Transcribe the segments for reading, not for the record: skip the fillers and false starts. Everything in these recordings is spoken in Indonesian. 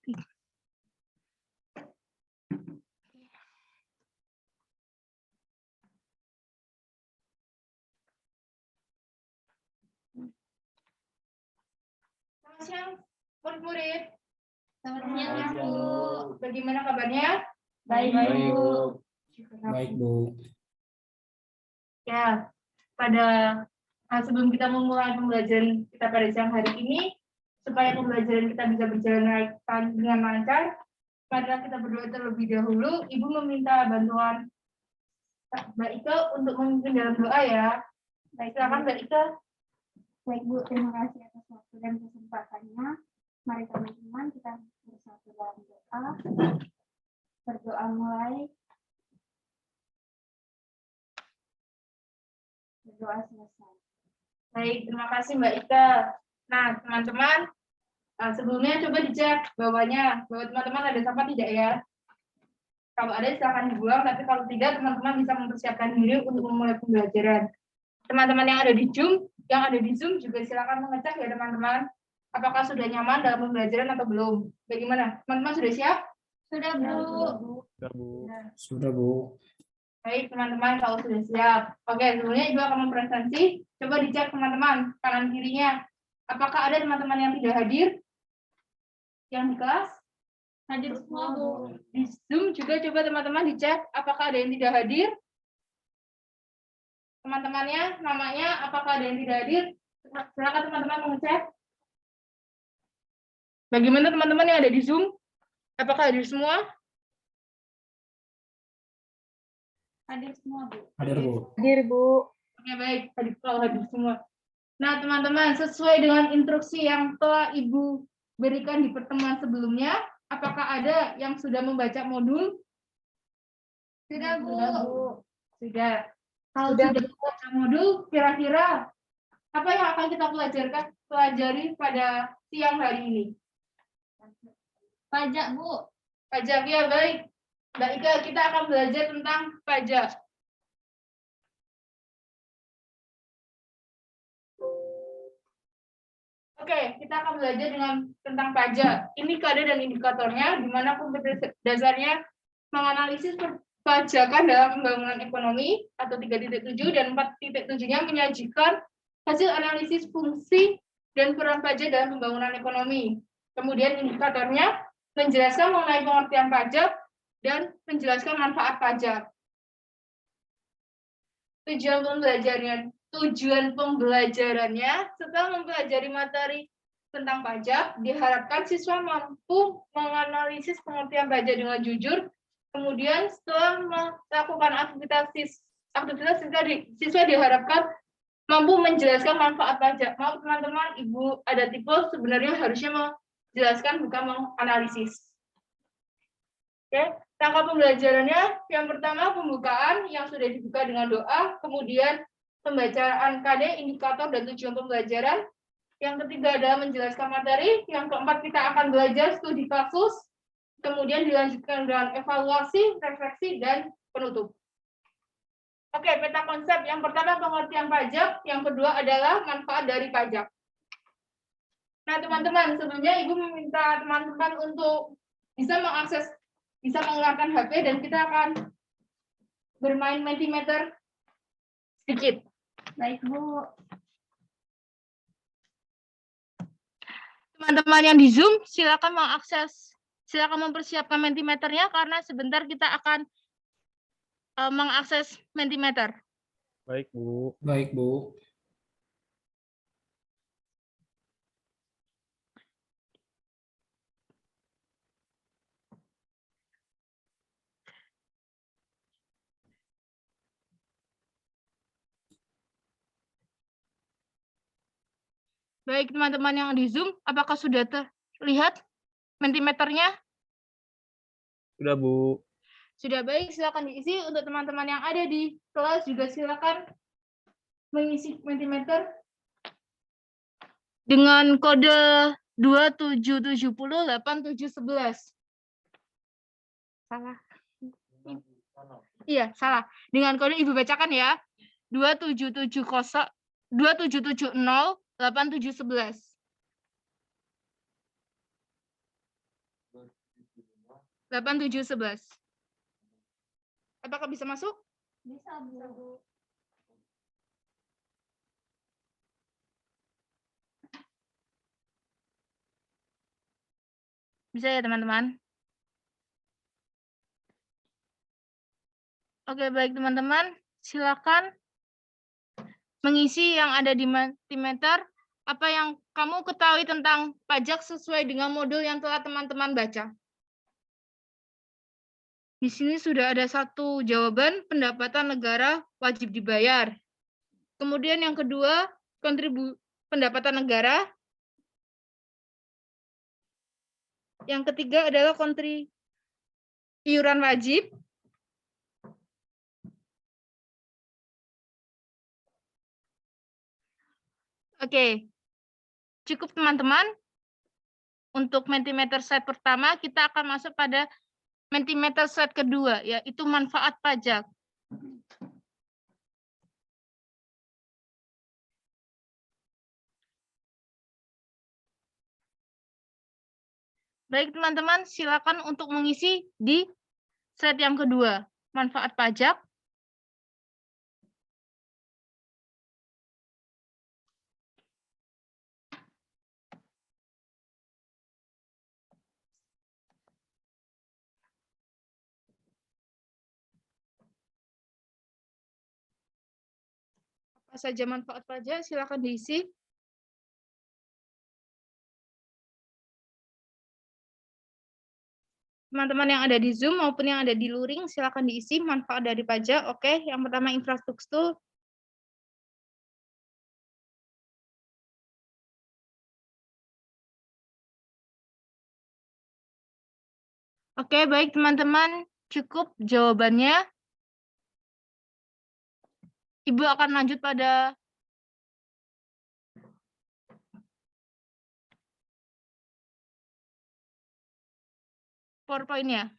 Selamat siang, murid-murid. Selamat siang, Bu. Bagaimana kabarnya? Baik, Bu. Baik, Bu. Ya, sebelum kita memulai pembelajaran kita pada siang hari ini, supaya pembelajaran kita bisa berjalan dengan lancar, marilah kita berdoa terlebih dahulu. Ibu meminta bantuan Mbak Ika untuk memimpin dalam doa ya. Baik, silakan Mbak Ika. Baik, Bu. Terima kasih atas waktu dan kesempatannya. Mari teman-teman kita bersatu dalam doa. Berdoa mulai. Berdoa selesai. Baik, terima kasih Mbak Ika. Nah, teman-teman, sebelumnya coba dicek bahwa teman-teman ada sampah tidak ya? Kalau ada silakan dibuang, tapi kalau tidak, teman-teman bisa mempersiapkan diri untuk memulai pembelajaran. Teman-teman yang ada di Zoom juga silakan mengecek ya teman-teman, apakah sudah nyaman dalam pembelajaran atau belum. Bagaimana? Teman-teman sudah siap? Sudah, Bu. Sudah, Bu. Sudah, Bu. Baik, teman-teman, kalau sudah siap. Oke, sebelumnya Ibu akan mempresentasi. Coba dicek teman-teman, kanan kirinya. Apakah ada teman-teman yang tidak hadir? Yang di kelas? Hadir semua, Bu. Di Zoom juga coba teman-teman dicek, apakah ada yang tidak hadir? Teman-temannya, namanya, apakah ada yang tidak hadir? Silakan teman-teman mengecek. Bagaimana teman-teman yang ada di Zoom? Apakah hadir semua? Hadir semua, Bu. Hadir, Bu. Hadir, Bu. Oke, baik. Hadir semua. Nah, teman-teman, sesuai dengan instruksi yang telah Ibu berikan di pertemuan sebelumnya, apakah ada yang sudah membaca modul? Sudah, Bu. Sudah. Kalau sudah membaca modul, kira-kira apa yang akan kita pelajari pada siang hari ini? Pajak, Bu. Pajak, ya baik. Mbak Ika, kita akan belajar tentang pajak. Oke, kita akan belajar tentang pajak. Ini kode dan indikatornya, di mana kompetensi dasarnya menganalisis perpajakan dalam pembangunan ekonomi atau 3.7 dan 4.7-nya menyajikan hasil analisis fungsi dan peran pajak dalam pembangunan ekonomi. Kemudian indikatornya menjelaskan mengenai pengertian pajak dan menjelaskan manfaat pajak. Tujuan pembelajarannya setelah mempelajari materi tentang pajak, diharapkan siswa mampu menganalisis pengertian pajak dengan jujur. Kemudian setelah melakukan aktivitas siswa diharapkan mampu menjelaskan manfaat pajak. Maaf teman-teman, Ibu ada tipe, sebenarnya harusnya menjelaskan bukan menganalisis. Oke, rangka pembelajarannya yang pertama pembukaan yang sudah dibuka dengan doa, kemudian pembacaan KD, indikator dan tujuan pembelajaran. Yang ketiga adalah menjelaskan materi. Yang keempat kita akan belajar studi kasus, kemudian dilanjutkan dengan evaluasi, refleksi, dan penutup. Oke, peta konsep. Yang pertama pengertian pajak, yang kedua adalah manfaat dari pajak. Nah, teman-teman, sebelumnya Ibu meminta teman-teman untuk bisa mengeluarkan HP dan kita akan bermain Mentimeter sedikit. Baik, Bu. Teman-teman yang di Zoom, silakan mempersiapkan Mentimeternya karena sebentar kita akan mengakses Mentimeter. Baik, Bu. Baik, Bu. Baik, teman-teman yang di Zoom, apakah sudah terlihat Mentimeternya? Sudah, Bu. Sudah, baik, silakan diisi. Untuk teman-teman yang ada di kelas juga silakan mengisi Mentimeter dengan kode 27708711. Salah. Iya, salah. Dengan kode Ibu bacakan ya. 27708711. 8, 7, 11. Apakah bisa masuk? Bisa, Bu. Bisa ya, teman-teman? Oke, baik teman-teman. Silakan mengisi yang ada di Mentimeter. Apa yang kamu ketahui tentang pajak sesuai dengan modul yang telah teman-teman baca. Di sini sudah ada satu jawaban, pendapatan negara wajib dibayar. Kemudian yang kedua, pendapatan negara. Yang ketiga adalah iuran wajib. Oke, cukup teman-teman. Untuk Mentimeter set pertama, kita akan masuk pada Mentimeter set kedua, yaitu manfaat pajak. Baik teman-teman, silakan untuk mengisi di set yang kedua, manfaat pajak. Apa saja manfaat pajak, silakan diisi. Teman-teman yang ada di Zoom maupun yang ada di luring, silakan diisi manfaat dari pajak. Oke, yang pertama infrastruktur. Oke, baik teman-teman, cukup jawabannya. Ibu akan lanjut pada PowerPoint-nya.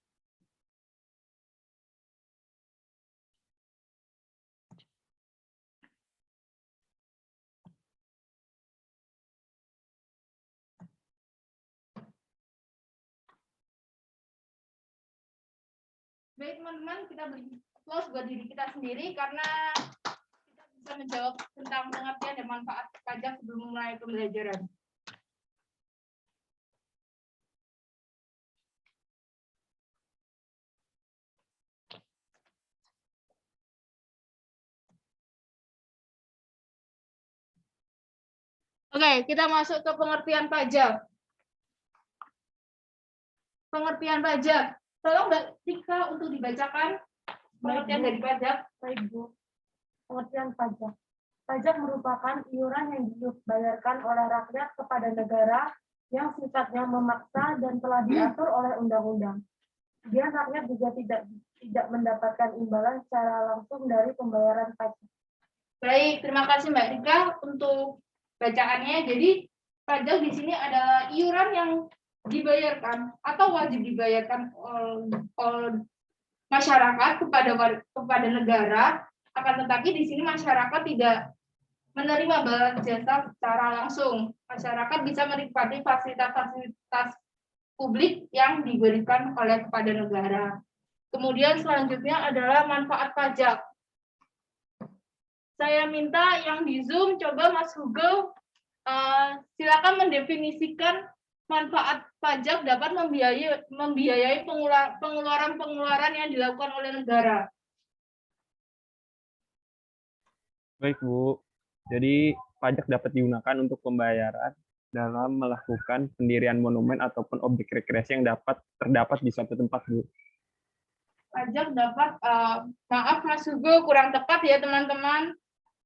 Baik teman-teman, kita beri applause buat diri kita sendiri karena kita bisa menjawab tentang pengertian dan manfaat pajak sebelum mulai pembelajaran. Oke, kita masuk ke pengertian pajak. Pengertian pajak. Tolong Mbak Tika untuk dibacakan pengertian dari pajak. Baik, Bu. Pengertian pajak. Pajak merupakan iuran yang dibayarkan oleh rakyat kepada negara yang sifatnya memaksa dan telah diatur oleh undang-undang. Kemudian rakyat juga tidak mendapatkan imbalan secara langsung dari pembayaran pajak. Baik, terima kasih Mbak Tika untuk bacaannya. Jadi pajak di sini adalah iuran yang dibayarkan atau wajib dibayarkan oleh masyarakat kepada negara. Akan tetapi di sini masyarakat tidak menerima balas jasa secara langsung. Masyarakat bisa menikmati fasilitas-fasilitas publik yang diberikan kepada negara. Kemudian selanjutnya adalah manfaat pajak. Saya minta yang di Zoom coba Mas Hugo silakan mendefinisikan manfaat pajak dapat membiayai pengeluaran yang dilakukan oleh negara. Baik, Bu. Jadi, pajak dapat digunakan untuk pembayaran dalam melakukan pendirian monumen ataupun objek rekreasi yang terdapat di suatu tempat, Bu. Pajak dapat, maaf Mas Hugo, kurang tepat ya teman-teman.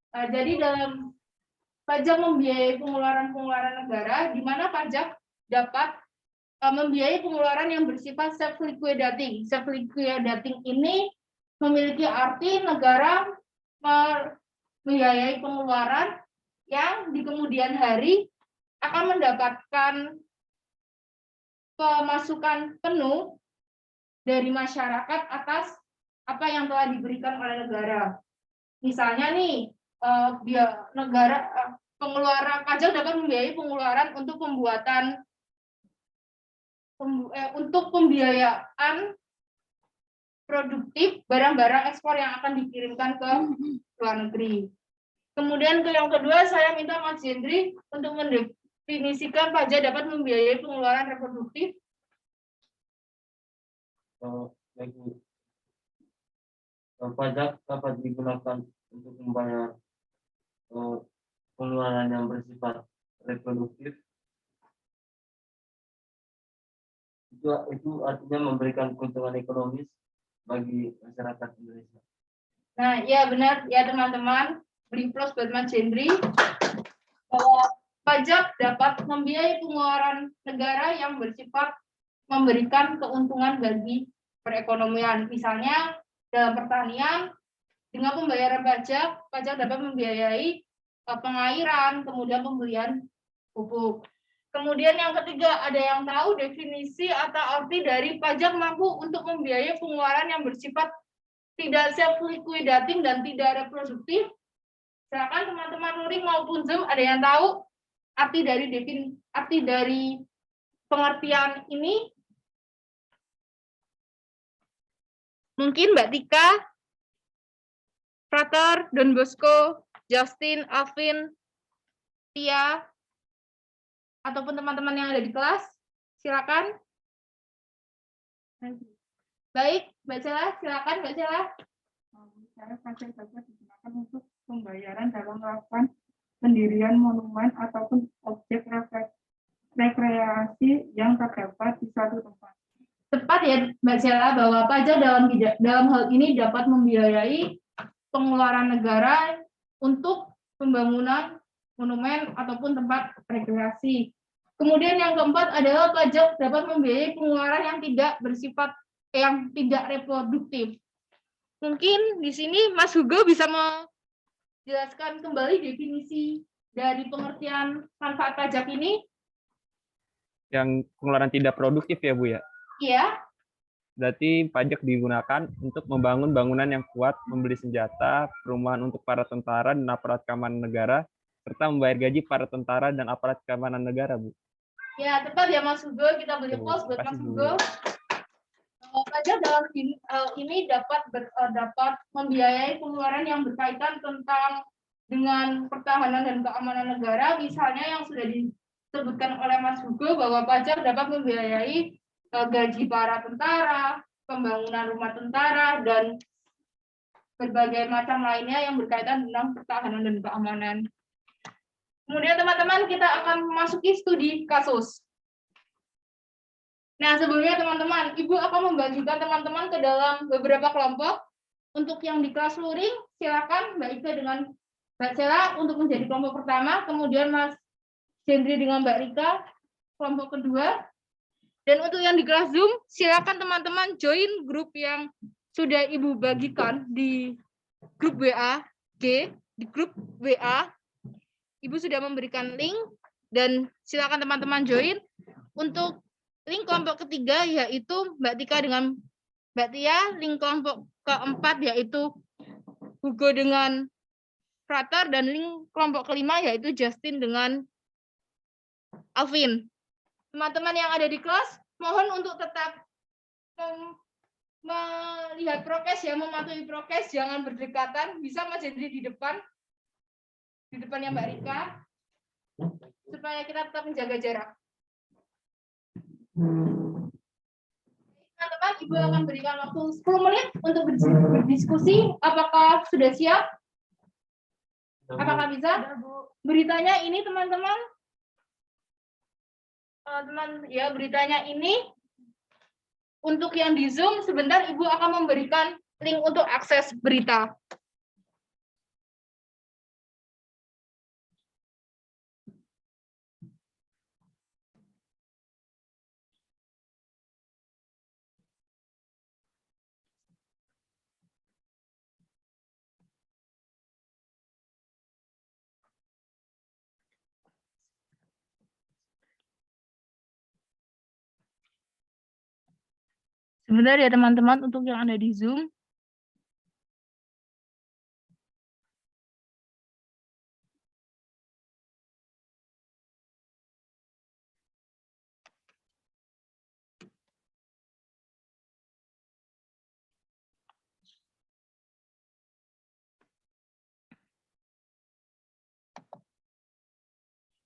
Jadi dalam pajak membiayai pengeluaran negara, di mana pajak dapat membiayai pengeluaran yang bersifat self-liquidating. Self-liquidating ini memiliki arti negara membiayai pengeluaran yang di kemudian hari akan mendapatkan pemasukan penuh dari masyarakat atas apa yang telah diberikan oleh negara. Misalnya nih, pengeluaran pajak dapat membiayai pengeluaran untuk pembuatan untuk pembiayaan produktif barang-barang ekspor yang akan dikirimkan ke luar negeri. Kemudian ke yang kedua, saya minta Mas Jendri untuk mendefinisikan pajak dapat membiayai pengeluaran reproduktif. Baik, Bu. Pajak dapat digunakan untuk membayar pengeluaran yang bersifat reproduktif. Itu artinya memberikan keuntungan ekonomis bagi masyarakat Indonesia. Nah, ya benar ya teman-teman. Beri plus buat Mas Jendri bahwa pajak dapat membiayai pengeluaran negara yang bersifat memberikan keuntungan bagi perekonomian. Misalnya dalam pertanian, dengan pembayaran pajak, pajak dapat membiayai pengairan, kemudian pembelian pupuk. Kemudian yang ketiga, ada yang tahu definisi atau arti dari pajak mampu untuk membiayai pengeluaran yang bersifat tidak self-liquidating dan tidak reproduktif? Silakan teman-teman luring maupun Zoom, ada yang tahu arti dari pengertian ini? Mungkin Mbak Tika, Frater, Don Bosco, Justin, Alvin, Tia, ataupun teman-teman yang ada di kelas, silakan. Baik, Mbak Cela, silakan Mbak Cela. Cara pajak digunakan untuk pembayaran dalam melakukan pendirian monumen ataupun objek rekreasi yang terdapat di suatu tempat. Tepat ya Mbak Cela bahwa pajak dalam hal ini dapat membiayai pengeluaran negara untuk pembangunan monumen ataupun tempat rekreasi. Kemudian yang keempat adalah pajak dapat membiayai pengeluaran yang tidak reproduktif. Mungkin di sini Mas Hugo bisa menjelaskan kembali definisi dari pengertian manfaat pajak ini. Yang pengeluaran tidak produktif ya, Bu ya? Iya. Berarti pajak digunakan untuk membangun bangunan yang kuat, membeli senjata, perumahan untuk para tentara dan aparat keamanan negara, serta membayar gaji para tentara dan aparat keamanan negara, Bu. Ya, tepat ya Mas Hugo. Kita beri pos buat Mas Hugo. Pajak dalam ini dapat membiayai pengeluaran yang berkaitan dengan pertahanan dan keamanan negara. Misalnya yang sudah disebutkan oleh Mas Hugo bahwa pajak dapat membiayai gaji para tentara, pembangunan rumah tentara, dan berbagai macam lainnya yang berkaitan dengan pertahanan dan keamanan. Kemudian teman-teman kita akan memasuki studi kasus. Nah, sebelumnya teman-teman, Ibu akan membagikan teman-teman ke dalam beberapa kelompok. Untuk yang di kelas luring, silakan Mbak Ika dengan Mbak Cela untuk menjadi kelompok pertama, kemudian Mas Jendri dengan Mbak Rika, kelompok kedua. Dan untuk yang di kelas Zoom, silakan teman-teman join grup yang sudah Ibu bagikan di grup WA, di grup WA. Ibu sudah memberikan link, dan silakan teman-teman join. Untuk link kelompok ketiga yaitu Mbak Tika dengan Mbak Tia, link kelompok keempat yaitu Hugo dengan Frater, dan link kelompok kelima yaitu Justin dengan Alvin. Teman-teman yang ada di kelas, mohon untuk tetap melihat prokes ya, mematuhi prokes, jangan berdekatan. Bisa Mas Jendri di depannya Mbak Rika, supaya kita tetap menjaga jarak. Teman-teman, Ibu akan berikan waktu 10 menit untuk berdiskusi. Apakah sudah siap? Apakah bisa? Beritanya ini teman-teman. Beritanya ini untuk yang di Zoom, sebentar Ibu akan memberikan link untuk akses berita. Sebentar ya teman-teman, untuk yang ada di Zoom.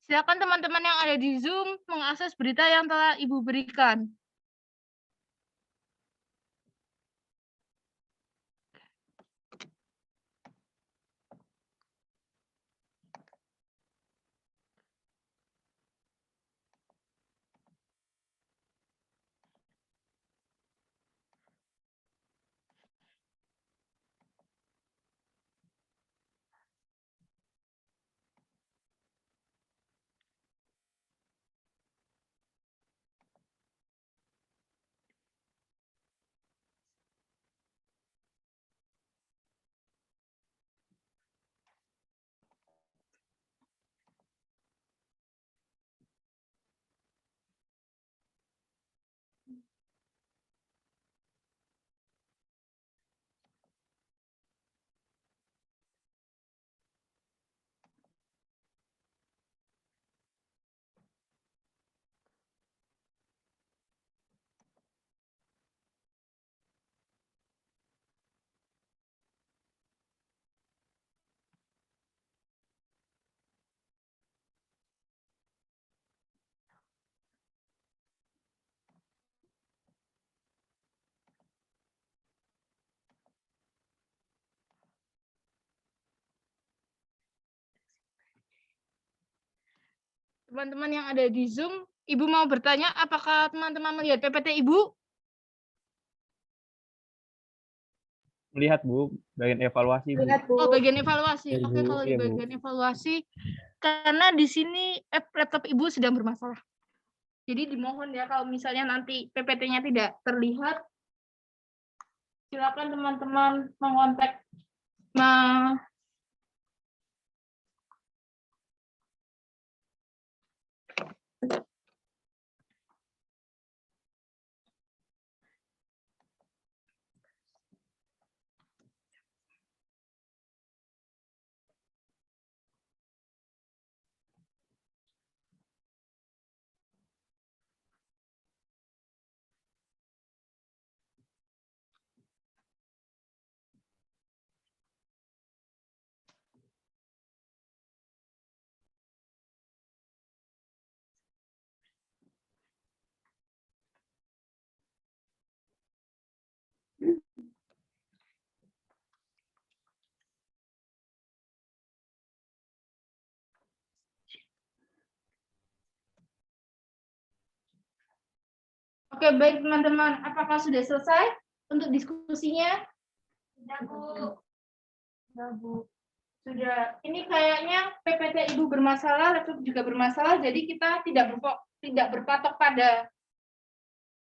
Silakan teman-teman yang ada di Zoom mengakses berita yang telah Ibu berikan. Teman-teman yang ada di Zoom, Ibu mau bertanya apakah teman-teman melihat PPT Ibu? Melihat Bu, bagian evaluasi Bu. Oh, bagian evaluasi. Iya, Oke, Bu. kalau di Iya, Bu. bagian evaluasi, karena di sini laptop Ibu sedang bermasalah. Jadi dimohon ya kalau misalnya nanti PPT-nya tidak terlihat, silakan teman-teman mengontak Oke, baik teman-teman. Apakah sudah selesai untuk diskusinya? Sudah, Bu. Sudah, Bu. Sudah. Ini kayaknya PPT Ibu bermasalah, laptop juga bermasalah, jadi kita tidak berpatok pada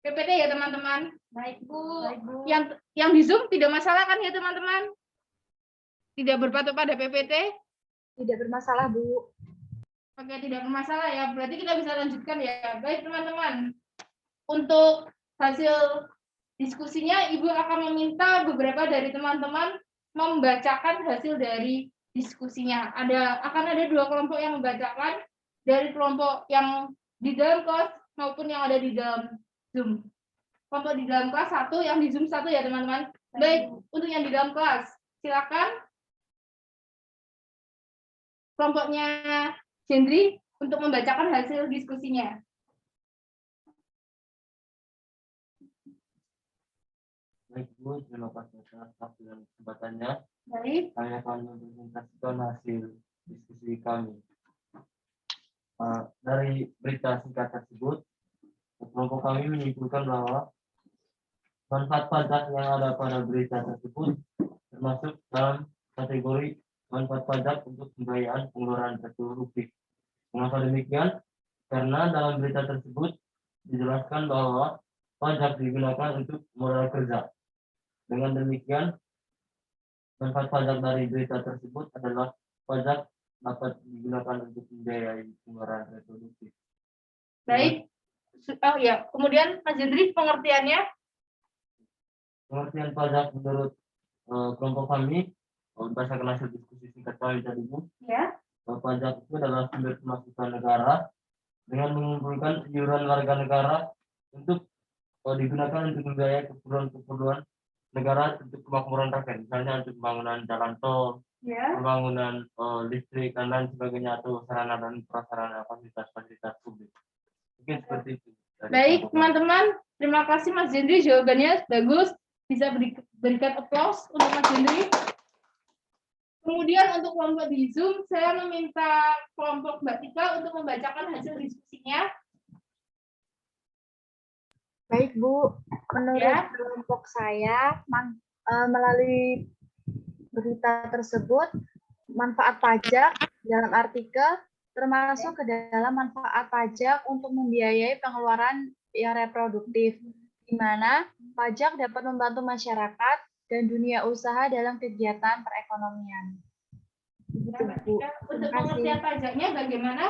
PPT ya, teman-teman. Baik, Bu. Baik, Bu. Yang di Zoom tidak masalah kan ya, teman-teman? Tidak berpatok pada PPT? Tidak bermasalah, Bu. Oke, tidak bermasalah ya. Berarti kita bisa lanjutkan ya. Baik, teman-teman. Untuk hasil diskusinya, Ibu akan meminta beberapa dari teman-teman membacakan hasil dari diskusinya. Akan ada 2 kelompok yang membacakan, dari kelompok yang di dalam kelas maupun yang ada di dalam Zoom. Kelompok di dalam kelas 1, yang di Zoom 1 ya, teman-teman. Baik, untuk yang di dalam kelas, silakan kelompoknya Hendri untuk membacakan hasil diskusinya. Baik Bu, terima kasih atas waktu dan kesempatannya. Baik. Kami akan mempresentasikan hasil diskusi kami. Dari berita singkat tersebut, kelompok kami menyimpulkan bahwa manfaat pajak yang ada pada berita tersebut termasuk dalam kategori manfaat pajak untuk pembiayaan pengeluaran produktif. Mengapa demikian? Karena dalam berita tersebut dijelaskan bahwa pajak digunakan untuk modal kerja. Dengan demikian, manfaat pajak dari berita tersebut adalah pajak dapat digunakan untuk membiayai pengeluaran reproduktif. Baik. Oh ya, kemudian Mas Hendri pengertiannya? Pengertian pajak menurut kelompok kami, berdasarkan hasil diskusi singkat kami tadi Bu, Ya. pajak itu adalah sumber pemasukan negara dengan mengumpulkan iuran warga negara untuk digunakan untuk membiayai keperluan-keperluan negara untuk kemakmuran rakyat, misalnya untuk pembangunan jalan tol, Ya. pembangunan listrik dan lain sebagainya atau sarana dan prasarana fasilitas publik. Mungkin seperti itu. Baik, teman-teman. Terima kasih Mas Jendri, jawabannya bagus. Bisa berikan applause untuk Mas Jendri. Kemudian untuk kelompok di Zoom, saya meminta kelompok Mbak Tika untuk membacakan hasil diskusinya. Baik Bu, menurut Ya. kelompok saya melalui berita tersebut manfaat pajak dalam artikel termasuk ke dalam manfaat pajak untuk membiayai pengeluaran yang reproduktif, di mana pajak dapat membantu masyarakat dan dunia usaha dalam kegiatan perekonomian. Begitu, Bu. Untuk Terima kasih. pengertian pajaknya bagaimana?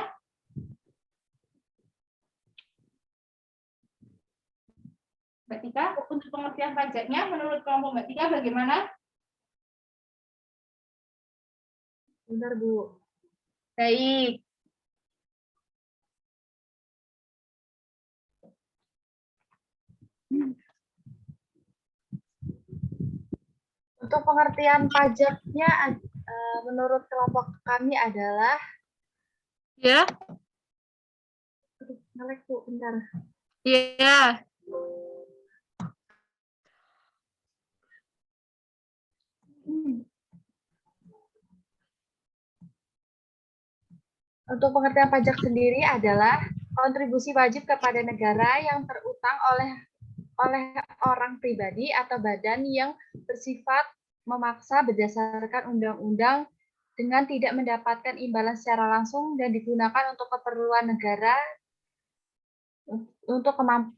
Mbak Tika, untuk pengertian pajaknya menurut kelompok Mbak Tika bagaimana? Benar, Bu. Baik. Untuk pengertian pajaknya menurut kelompok kami adalah Ya. Ngelek, Bu, bentar. Iya. Untuk pengertian pajak sendiri adalah kontribusi wajib kepada negara yang terutang oleh orang pribadi atau badan yang bersifat memaksa berdasarkan undang-undang dengan tidak mendapatkan imbalan secara langsung dan digunakan untuk keperluan negara untuk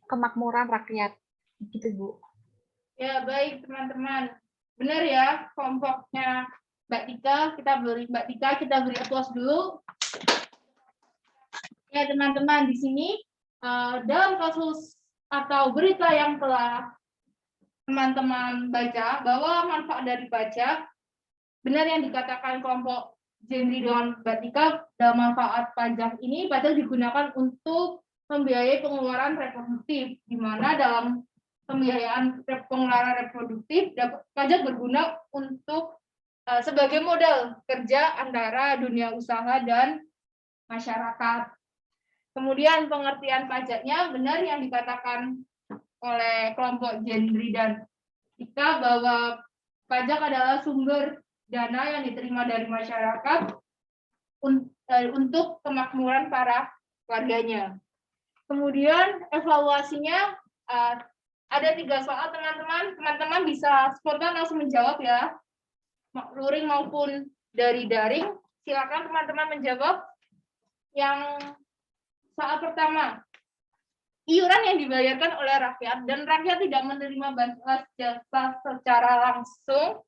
kemakmuran rakyat. Gitu, Bu. Ya, baik teman-teman. Benar ya, kelompoknya Mbak Tika, kita beri applause dulu. Ya, teman-teman, di sini dalam kasus atau berita yang telah teman-teman baca bahwa manfaat dari pajak, benar yang dikatakan kelompok Jendri dengan Mbak Tika, dalam manfaat pajak ini pajak digunakan untuk membiayai pengeluaran reproduktif, di mana dalam pembiayaan pengeluaran reproduktif pajak berguna untuk sebagai modal kerja antara dunia usaha dan masyarakat. Kemudian pengertian pajaknya benar yang dikatakan oleh kelompok Jendri dan Tika bahwa pajak adalah sumber dana yang diterima dari masyarakat untuk kemakmuran para warganya. Kemudian evaluasinya ada 3 soal teman-teman. Teman-teman bisa spontan langsung menjawab ya, luring maupun dari daring. Silakan teman-teman menjawab. Yang soal pertama, iuran yang dibayarkan oleh rakyat dan rakyat tidak menerima bantuan jasa secara langsung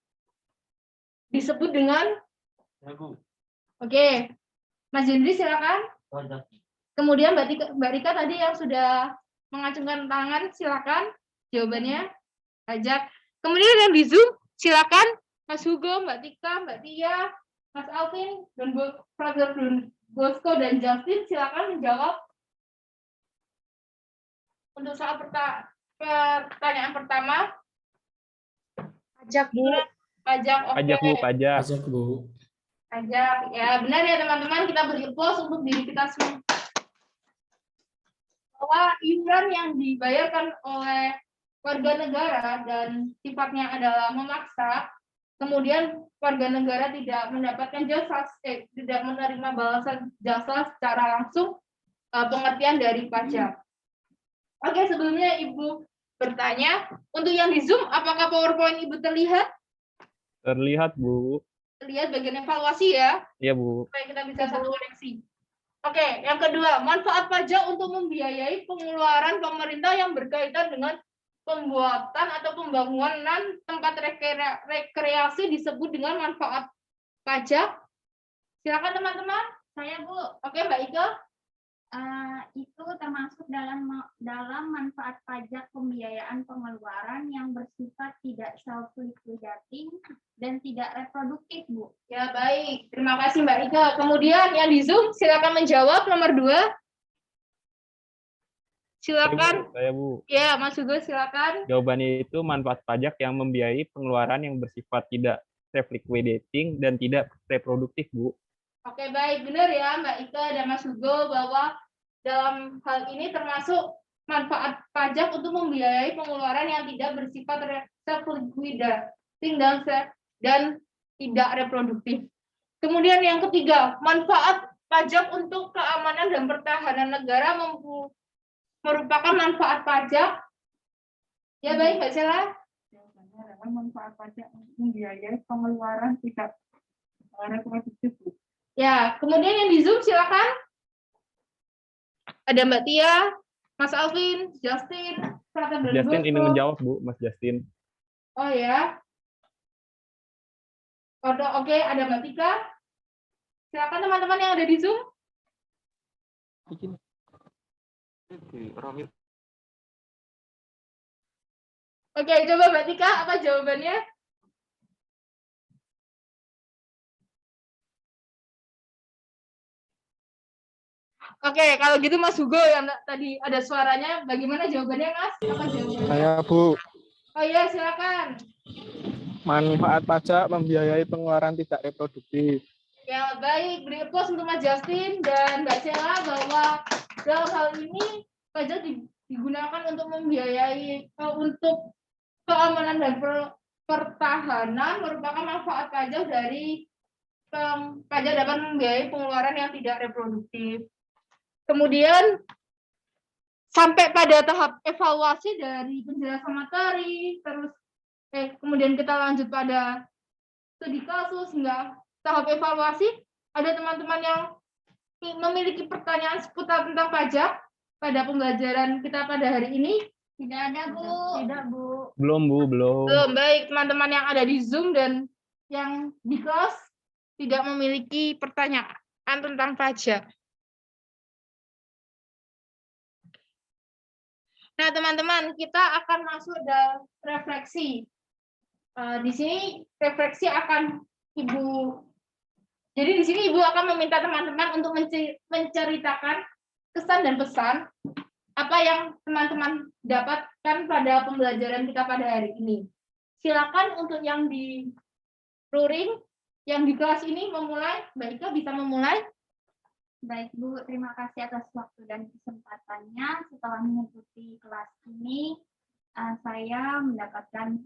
disebut dengan Oke, Mas Jendri silakan. Pajak. Kemudian Mbak Rika tadi yang sudah mengacungkan tangan, silakan jawabannya pajak. Kemudian yang di Zoom silakan Mas Hugo, Mbak Tika, Mbak Tia, Mas Alvin, dan Brother Bosco dan Justin silakan menjawab. Untuk soal pertanyaan pertama, Pajak, Bu. pajak. Oke. Pajak, Bu, pajak. Pajak, Bu. Pajak. Ya, benar ya teman-teman, kita beri applause untuk diri kita semua. Bahwa iuran yang dibayarkan oleh warga negara dan sifatnya adalah memaksa, kemudian warga negara tidak mendapatkan jasa, tidak menerima balasan jasa secara langsung, pengertian dari pajak. Oke, sebelumnya Ibu bertanya, untuk yang di Zoom, apakah PowerPoint Ibu terlihat? Terlihat, Bu. Terlihat bagian evaluasi ya, Iya, Bu. supaya kita bisa satu koneksi. Oke, yang kedua, manfaat pajak untuk membiayai pengeluaran pemerintah yang berkaitan dengan pembuatan atau pembangunan tempat rekreasi disebut dengan manfaat pajak. Silakan teman-teman. Saya, Bu. Oke, Mbak Ika. Itu termasuk dalam manfaat pajak pembiayaan pengeluaran yang bersifat tidak self-liquidating dan tidak reproduktif, Bu. Ya, baik. Terima kasih, Mbak Ika. Kemudian yang di Zoom, silakan menjawab nomor 2. Silakan. Saya, Bu. Ya, Mas Hugo, silakan. Jawabannya itu manfaat pajak yang membiayai pengeluaran yang bersifat tidak self-liquidating, dan tidak reproduktif, Bu. Oke, baik. Benar ya, Mbak Ika dan Mas Hugo, bahwa dalam hal ini termasuk manfaat pajak untuk membiayai pengeluaran yang tidak bersifat self-liquidating dan tidak reproduktif. Kemudian yang ketiga, manfaat pajak untuk keamanan dan pertahanan negara merupakan manfaat pajak. Ya, baik, Mbak Sela. Adalah manfaat pajak untuk membiayai pengeluaran tidak reproduktif. Ya, kemudian yang di Zoom silakan. Ada Mbak Tia, Mas Alvin, Justin, Prata dan Justin ini Bosco. menjawab, Bu, Mas Justin. Oh ya. Oke, ada Mbak Tika. Silakan teman-teman yang ada di Zoom. Oke, coba Mbak Tika, apa jawabannya? Oke, kalau gitu Mas Hugo yang tadi ada suaranya, bagaimana jawabannya, Mas? Apa jawabannya? Saya, Bu. Oh iya, silakan. Manfaat pajak membiayai pengeluaran tidak reproduktif. Ya, baik. Beri applause untuk Mas Justin dan Mbak Sela bahwa dalam hal ini pajak digunakan untuk membiayai untuk keamanan dan pertahanan merupakan manfaat pajak dari pajak dapat membiayai pengeluaran yang tidak reproduktif. Kemudian sampai pada tahap evaluasi dari penjelasan materi, terus kemudian kita lanjut pada studi kasus hingga tahap evaluasi. Ada teman-teman yang memiliki pertanyaan seputar tentang pajak pada pembelajaran kita pada hari ini? Tidak ada, Bu. Tidak, Bu. Belum, Bu, belum. Belum. Baik, teman-teman yang ada di Zoom dan yang di kelas tidak memiliki pertanyaan tentang pajak. Nah, teman-teman, kita akan masuk dalam refleksi. Di sini refleksi akan Jadi di sini Ibu akan meminta teman-teman untuk menceritakan kesan dan pesan apa yang teman-teman dapatkan pada pembelajaran kita pada hari ini. Silakan untuk yang di luring, yang di kelas ini memulai. Mbak Ika bisa memulai. Baik, Bu. Terima kasih atas waktu dan kesempatannya. Setelah mengikuti kelas ini, saya mendapatkan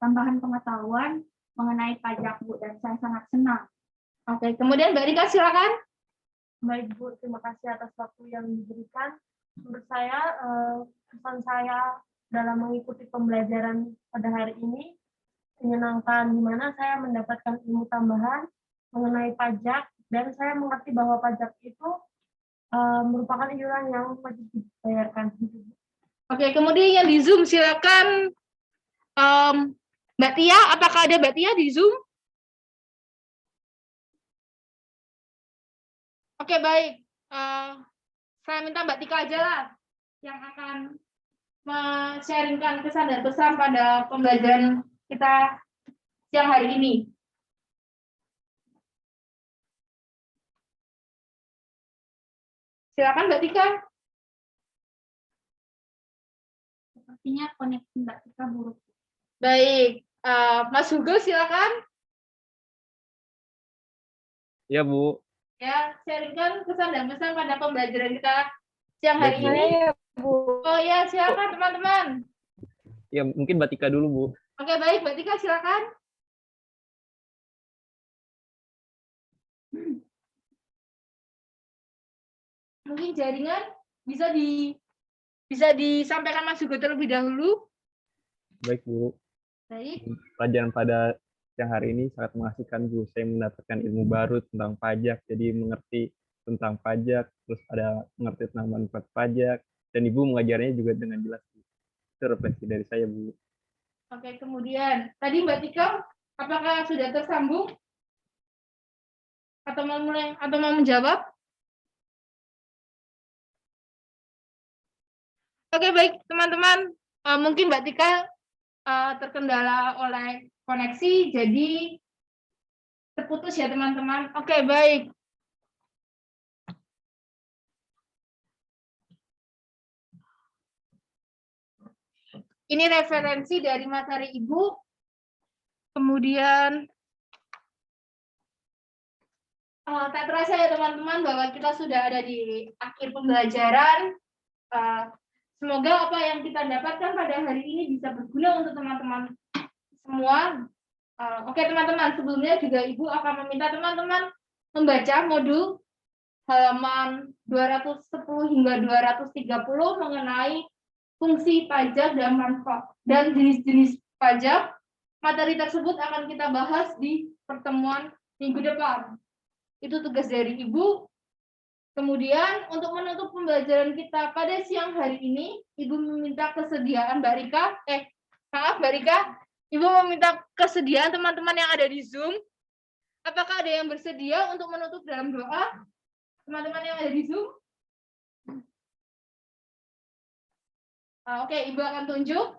tambahan pengetahuan mengenai pajak, Bu, dan saya sangat senang. Oke, kemudian Mbak Rika silakan. Baik, Bu. Terima kasih atas waktu yang diberikan. Menurut saya, kesan saya dalam mengikuti pembelajaran pada hari ini menyenangkan, di mana saya mendapatkan ilmu tambahan mengenai pajak, dan saya mengerti bahwa pajak itu merupakan iuran yang wajib dibayarkan. Oke, kemudian yang di Zoom silakan Mbak Tia, apakah ada Mbak Tia di Zoom? Oke, baik. Saya minta Mbak Tika aja lah yang akan men-sharingkan kesan dan pesan pada pembelajaran kita siang hari ini. Silakan Mbak Tika. Sepertinya koneksi Mbak Tika buruk. Baik, Mas Hugo silakan. Ya, Bu. Ya, sharingkan kesan dan pesan pada pembelajaran kita siang hari Baik, Bu. ini. Ya, Bu. Oh ya, silakan teman-teman. Ya, mungkin Mbak Tika dulu, Bu. Oke, baik, Mbak Tika silakan. Mungkin jaringan bisa disampaikan Mas Hugo terlebih dahulu. Baik, Bu. Baik. Pelajaran pada siang hari ini sangat mengasihkan, Bu. Saya mendapatkan ilmu baru tentang pajak, jadi mengerti tentang pajak, terus ada mengerti tentang manfaat pajak, dan Ibu mengajarnya juga dengan jelas. Itu refleksi dari saya, Bu. Oke, kemudian tadi Mbak Tika, apakah sudah tersambung? Atau mau mulai atau mau menjawab? Oke, baik teman-teman. Mungkin Mbak Tika terkendala oleh koneksi, jadi terputus ya teman-teman. Oke, baik. Ini referensi dari materi Ibu. Kemudian Tak terasa ya teman-teman bahwa kita sudah ada di akhir pembelajaran. Semoga apa yang kita dapatkan pada hari ini bisa berguna untuk teman-teman semua. Oke teman-teman, sebelumnya juga Ibu akan meminta teman-teman membaca modul halaman 210 hingga 230 mengenai fungsi pajak dan manfaat dan jenis-jenis pajak. Materi tersebut akan kita bahas di pertemuan minggu depan. Itu tugas dari Ibu. Kemudian untuk menutup pembelajaran kita pada siang hari ini, Ibu meminta kesediaan Mbak Rika. Mbak Rika, Ibu meminta kesediaan teman-teman yang ada di Zoom. Apakah ada yang bersedia untuk menutup dalam doa? Teman-teman yang ada di Zoom? Oke, Ibu akan tunjuk.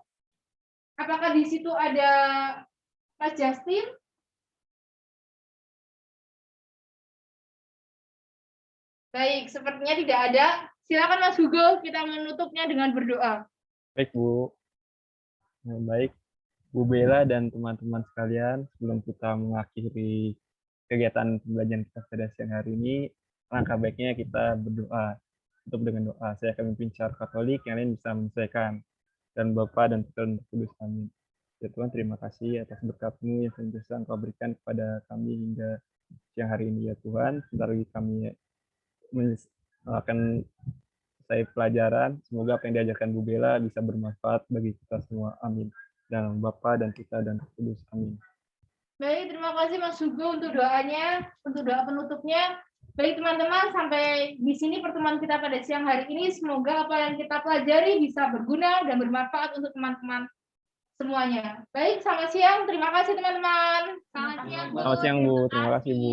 Apakah di situ ada Mas Justin? Baik, sepertinya tidak ada. Silakan Mas Hugo, kita menutupnya dengan berdoa. Baik, Bu. Baik, Bu Bella dan teman-teman sekalian, sebelum kita mengakhiri kegiatan pembelajaran kita pada siang hari ini, langkah baiknya kita berdoa. Tutup dengan doa. Saya akan memimpin secara Katolik, yang lain bisa menyesuaikan. Dan Bapa dan Putra dan Roh Kudus. Amin. Ya Tuhan, terima kasih atas berkat-Mu yang senantiasa Engkau berikan kepada kami hingga siang hari ini ya Tuhan. Sebentar lagi kami akan selesai pelajaran. Semoga apa yang diajarkan Bu Bella bisa bermanfaat bagi kita semua. Amin. Dalam Bapa dan Putra dan Roh Kudus. Amin. Baik, terima kasih Mas Hugo untuk doanya, untuk doa penutupnya. Baik teman-teman, sampai di sini pertemuan kita pada siang hari ini. Semoga apa yang kita pelajari bisa berguna dan bermanfaat untuk teman-teman semuanya. Baik, selamat siang. Terima kasih teman-teman. Selamat siang, Bu. Selamat siang, Bu. Terima kasih, Bu.